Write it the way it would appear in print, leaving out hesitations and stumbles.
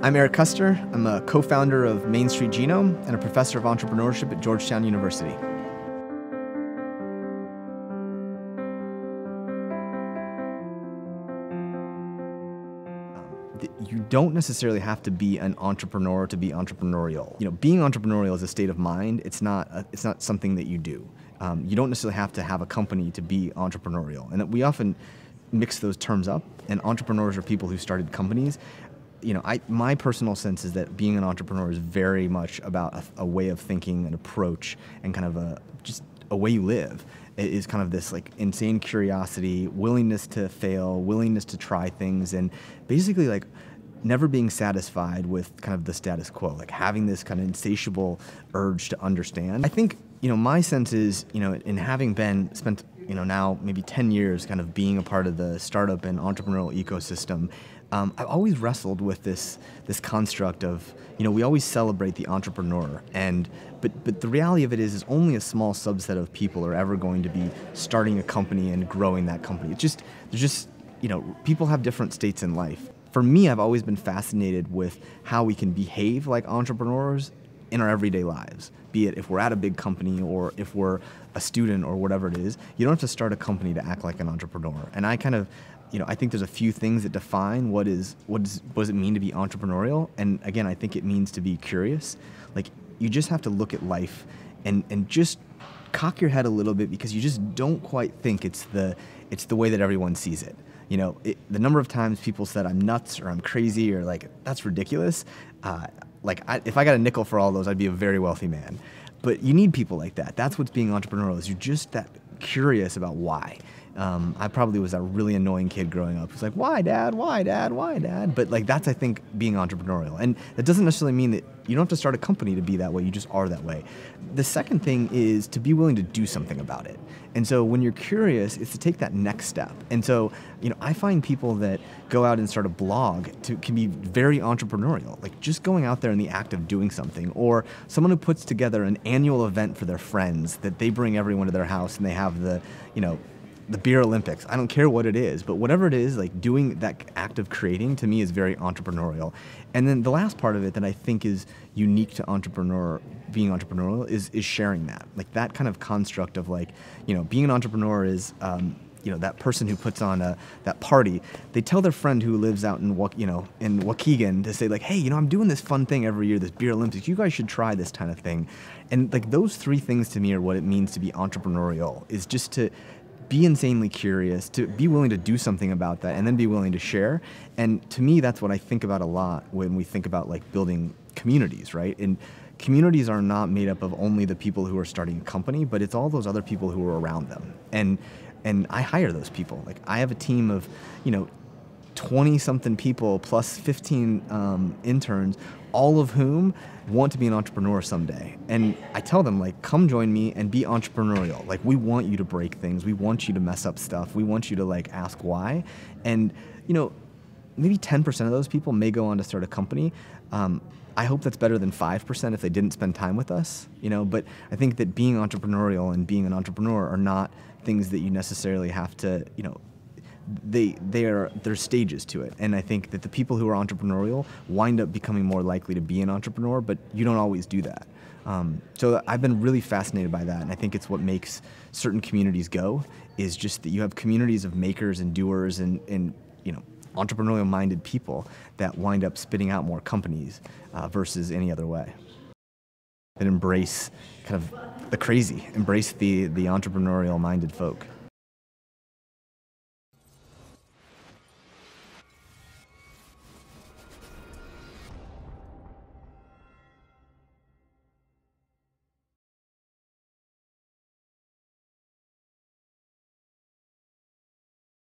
I'm Eric Koester. I'm a co-founder of Main Street Genome and a professor of entrepreneurship at Georgetown University. You don't necessarily have to be an entrepreneur to be entrepreneurial. Being entrepreneurial is a state of mind. It's not something that you do. You don't necessarily have to have a company to be entrepreneurial. And we often mix those terms up, and entrepreneurs are people who started companies. My personal sense is that being an entrepreneur is very much about a way of thinking, an approach, and kind of just a way you live. It is kind of this like insane curiosity, willingness to fail, willingness to try things, and basically like never being satisfied with kind of the status quo, like having this kind of insatiable urge to understand. I think, my sense is, in having spent now maybe 10 years kind of being a part of the startup and entrepreneurial ecosystem, I've always wrestled with this construct of, we always celebrate the entrepreneur, but the reality of it is only a small subset of people are ever going to be starting a company and growing that company. People have different states in life. For me, I've always been fascinated with how we can behave like entrepreneurs in our everyday lives, be it if we're at a big company or if we're a student or whatever it is. You don't have to start a company to act like an entrepreneur. And I kind of, I think there's a few things that define what does it mean to be entrepreneurial. And again, I think it means to be curious. Like, you just have to look at life and just cock your head a little bit, because you just don't quite think it's the way that everyone sees it. The number of times people said I'm nuts or I'm crazy or like that's ridiculous. If I got a nickel for all those, I'd be a very wealthy man. But you need people like that. That's what's being entrepreneurial, is you're just that curious about why. I probably was that really annoying kid growing up. It's like, why, Dad? Why, Dad? Why, Dad? But like, that's, I think, being entrepreneurial. And that doesn't necessarily mean that you don't have to start a company to be that way. You just are that way. The second thing is to be willing to do something about it. And so when you're curious, it's to take that next step. And so, I find people that go out and start a blog can be very entrepreneurial, like just going out there in the act of doing something, or someone who puts together an annual event for their friends that they bring everyone to their house and they have the Beer Olympics. I don't care what it is, but whatever it is, like doing that act of creating, to me, is very entrepreneurial. And then the last part of it that I think is unique to being entrepreneurial is sharing that. Like that kind of construct of like, being an entrepreneur is, that person who puts on that party, they tell their friend who lives out in Waukegan to say like, hey, I'm doing this fun thing every year, this Beer Olympics. You guys should try this kind of thing. And like those three things to me are what it means to be entrepreneurial, is just to be insanely curious, to be willing to do something about that, and then be willing to share. And to me, that's what I think about a lot when we think about like building communities, right? And communities are not made up of only the people who are starting a company, but it's all those other people who are around them. And I hire those people. Like I have a team of, 20-something people plus 15 interns, all of whom want to be an entrepreneur someday. And I tell them, like, come join me and be entrepreneurial. Like, we want you to break things. We want you to mess up stuff. We want you to, like, ask why. And, maybe 10% of those people may go on to start a company. I hope that's better than 5% if they didn't spend time with us, But I think that being entrepreneurial and being an entrepreneur are not things that you necessarily have to, there's stages to it. And I think that the people who are entrepreneurial wind up becoming more likely to be an entrepreneur, but you don't always do that. So I've been really fascinated by that, and I think it's what makes certain communities go, is just that you have communities of makers and doers and entrepreneurial-minded people that wind up spitting out more companies versus any other way. That embrace kind of the crazy, embrace the entrepreneurial-minded folk.